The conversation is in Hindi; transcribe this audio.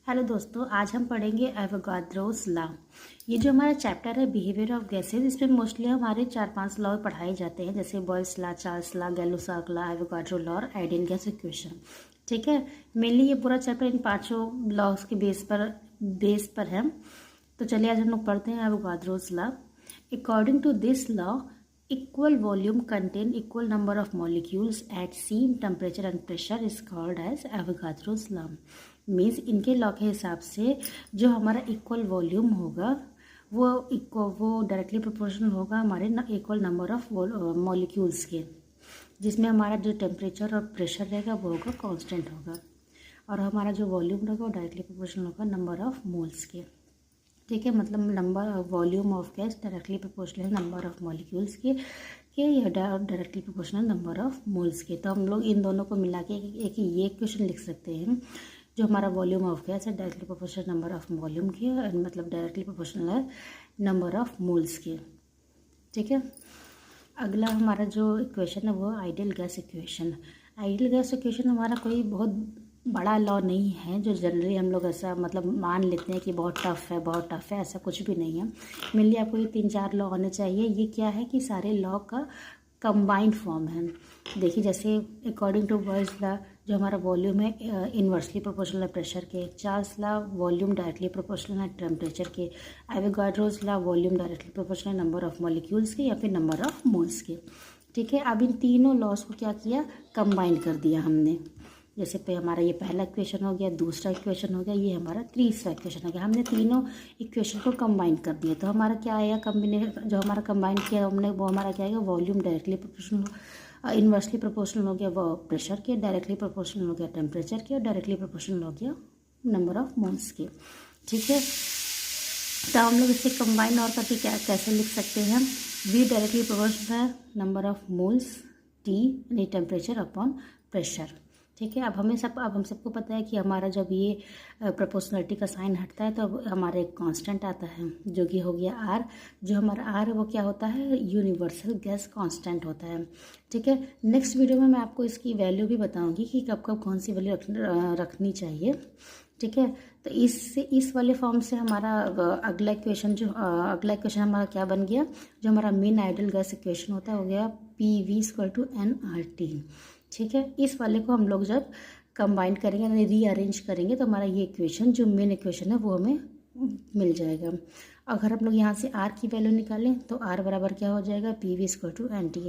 हेलो दोस्तों, आज हम पढ़ेंगे एवोगाद्रोस लॉ। ये जो हमारा चैप्टर है बिहेवियर ऑफ गैसेज, इसमें मोस्टली हमारे 4-5 लॉ पढ़ाए जाते हैं, जैसे Boyle's law, Charles law, Gay Lussac law, Avogadro law और आइडियल गैस इक्वेशन। ठीक है, मेनली ये पूरा चैप्टर इन 5 लॉज के बेस पर है। तो चलिए आज हम लोग पढ़ते हैं Avogadro's law. According to this law, equal volume contain equal number of molecules at same temperature and pressure is called as Avogadro's law। Means इनके लॉ के हिसाब से जो हमारा इक्वल वॉल्यूम होगा वो डायरेक्टली प्रोपोर्शनल होगा हमारे इक्वल नंबर ऑफ मॉलिक्यूल्स के, जिसमें हमारा जो टेम्परेचर और प्रेशर रहेगा वो होगा कांस्टेंट होगा, और हमारा जो वॉल्यूम रहेगा वो डायरेक्टली प्रोपोर्शनल होगा नंबर ऑफ मोल्स के। ठीक है, मतलब number volume of gas directly proportional number of molecules के या directly proportional number of moles के। तो हम लोग इन दोनों को मिला के एक ये क्वेश्चन लिख सकते हैं, जो हमारा वॉल्यूम ऑफ गैस है directly proportional number of volume के, मतलब डायरेक्टली प्रोपोर्शनल है नंबर ऑफ मोल्स के। ठीक है, अगला हमारा जो इक्वेशन है वो ideal gas equation. Ideal gas equation हमारा कोई बहुत बड़ा लॉ नहीं है, जो जनरली हम लोग ऐसा मतलब मान लेते हैं कि बहुत टफ है, ऐसा कुछ भी नहीं है। मेनली आपको ये 3-4 लॉ होने चाहिए। ये क्या है कि सारे लॉ का कंबाइंड फॉर्म है। देखिए, जैसे अकॉर्डिंग टू बॉयल्स लॉ जो हमारा वॉल्यूम है इन्वर्सली प्रोपोर्शनल है प्रेशर के, Charles law volume directly proportional है टेम्परेचर के, Avogadro's law volume directly proportional number of molecules के या फिर नंबर ऑफ मोल्स के। ठीक है, अब इन तीनों लॉज को क्या किया, कंबाइन कर दिया हमने। जैसे पे हमारा ये पहला इक्वेशन हो गया, दूसरा इक्वेशन हो गया, ये हमारा तीसरा इक्वेशन हो गया। हमने तीनों इक्वेशन को कंबाइन कर दिया, तो हमारा क्या आएगा, कम्बिनेशन जो हमारा कंबाइन किया हमने वो हमारा क्या आएगा, volume directly proportional inversely proportional हो गया वो प्रेशर के, डायरेक्टली प्रोपोर्शनल हो गया टेम्परेचर के, और डायरेक्टली प्रोपोर्शनल हो गया नंबर ऑफ मोल्स के। ठीक है, तो हम लोग इसे कंबाइन और करके क्या कैसे लिख सकते हैं, वी डायरेक्टली प्रोपोर्शनल है नंबर ऑफ मोल्स टी यानी टेम्परेचर अपॉन प्रेशर। ठीक है, अब हम सबको पता है कि हमारा जब ये प्रोपोर्शनलिटी का साइन हटता है तो अब हमारा एक कांस्टेंट आता है जो कि हो गया आर। जो हमारा आर है वो क्या होता है, यूनिवर्सल गैस कांस्टेंट होता है। ठीक है, नेक्स्ट वीडियो में मैं आपको इसकी वैल्यू भी बताऊंगी कि कब कब कौन सी वैल्यू रखनी चाहिए। ठीक है, तो इस वाले फॉर्म से हमारा अगला इक्वेशन हमारा क्या बन गया, जो हमारा मेन आइडियल गैस इक्वेशन होता है हो गया PV=nRT। ठीक है, इस वाले को हम लोग जब कंबाइन करेंगे यानी रीअरेंज करेंगे तो हमारा ये इक्वेशन जो मेन इक्वेशन है वो हमें मिल जाएगा। अगर हम लोग यहाँ से आर की वैल्यू निकालें तो आर बराबर क्या हो जाएगा, PV=NT